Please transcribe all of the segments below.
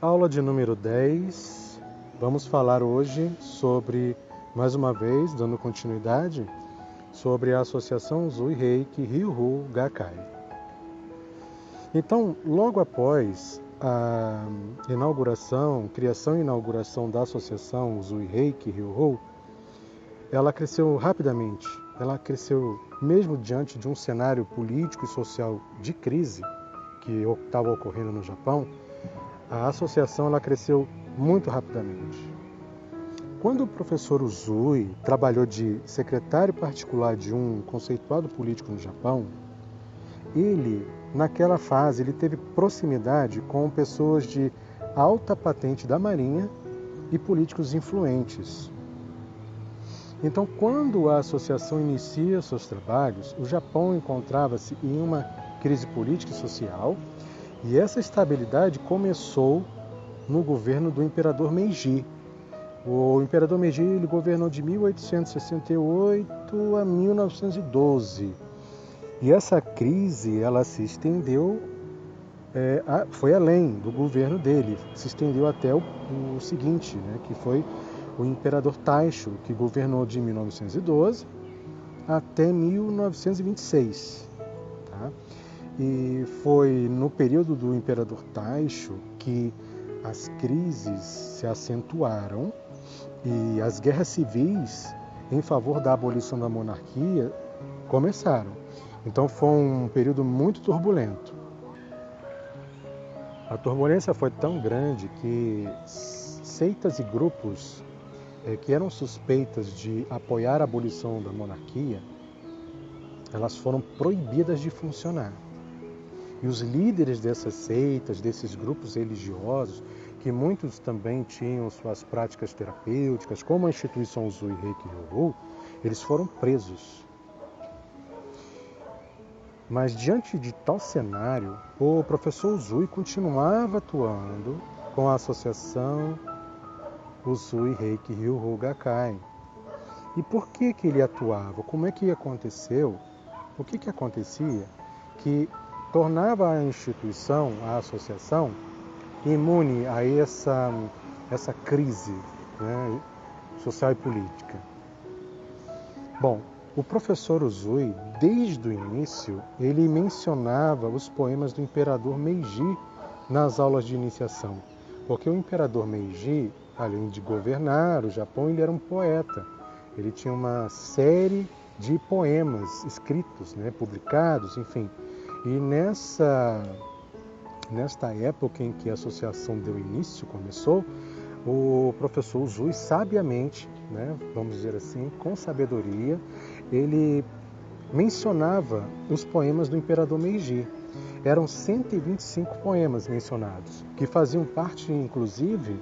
Aula de número 10. Vamos falar hoje sobre, mais uma vez, dando continuidade, sobre a Associação Uzui Reiki Ryu-Ryu Gakkai. Então, logo após a criação e inauguração da Associação Uzui Reiki Ryu-Ryu, ela cresceu rapidamente. Ela cresceu mesmo diante de um cenário político e social de crise que estava ocorrendo no Japão. A associação ela cresceu muito rapidamente. Quando o professor Uzui trabalhou de secretário particular de um conceituado político no Japão, naquela fase, ele teve proximidade com pessoas de alta patente da Marinha e políticos influentes. Então, quando a associação inicia seus trabalhos, o Japão encontrava-se em uma crise política e social, e essa estabilidade começou no governo do imperador Meiji. O imperador Meiji ele governou de 1868 a 1912. E essa crise ela se estendeu, foi além do governo dele, se estendeu até o seguinte, que foi o imperador Taisho, que governou de 1912 até 1926. Tá? E foi no período do imperador Taisho que as crises se acentuaram e as guerras civis em favor da abolição da monarquia começaram. Então foi um período muito turbulento. A turbulência foi tão grande que seitas e grupos que eram suspeitas de apoiar a abolição da monarquia, elas foram proibidas de funcionar. E os líderes dessas seitas, desses grupos religiosos, que muitos também tinham suas práticas terapêuticas, como a instituição Uzui Reiki Ryu-Ryu, eles foram presos. Mas diante de tal cenário, o professor Uzui continuava atuando com a associação Uzui Reiki Ryu-Ryu Gakkai. E por que ele atuava? Como é que aconteceu? O que acontecia que tornava a instituição, a associação, imune a essa crise, social e política? Bom, o professor Uzui, desde o início, ele mencionava os poemas do imperador Meiji nas aulas de iniciação. Porque o imperador Meiji, além de governar o Japão, ele era um poeta. Ele tinha uma série de poemas escritos, publicados, enfim. E nesta época em que a associação deu início, começou, o professor Uzui sabiamente, vamos dizer assim, com sabedoria, ele mencionava os poemas do imperador Meiji. Eram 125 poemas mencionados, que faziam parte, inclusive,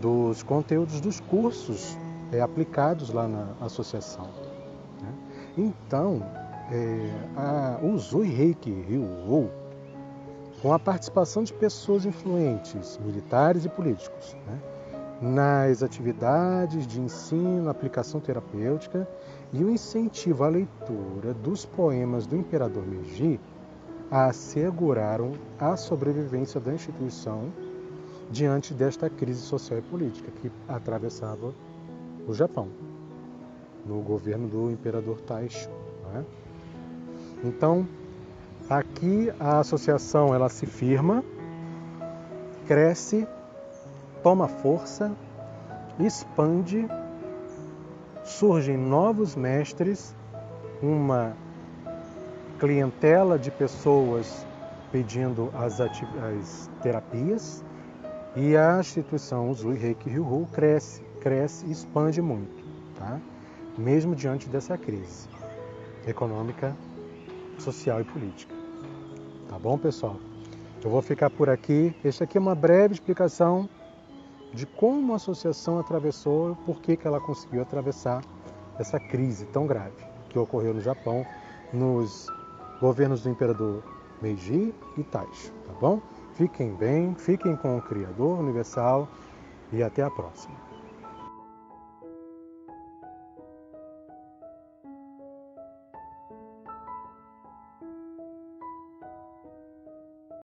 dos conteúdos dos cursos aplicados lá na associação. Então, o Uzui Reiki Ryu-Ryu, com a participação de pessoas influentes, militares e políticos, nas atividades de ensino, aplicação terapêutica e o incentivo à leitura dos poemas do imperador Meiji, asseguraram a sobrevivência da instituição diante desta crise social e política que atravessava o Japão, no governo do imperador Taisho. Então, aqui a associação ela se firma, cresce, toma força, expande, surgem novos mestres, uma clientela de pessoas pedindo as terapias, e a instituição Uzui Reiki Ryu-Ryu cresce e expande muito, mesmo diante dessa crise econômica, social e política. Tá bom, pessoal? Eu vou ficar por aqui. Esta aqui é uma breve explicação de como a associação atravessou e por que ela conseguiu atravessar essa crise tão grave que ocorreu no Japão, nos governos do imperador Meiji e Taisho, tá bom? Fiquem bem, fiquem com o Criador Universal e até a próxima.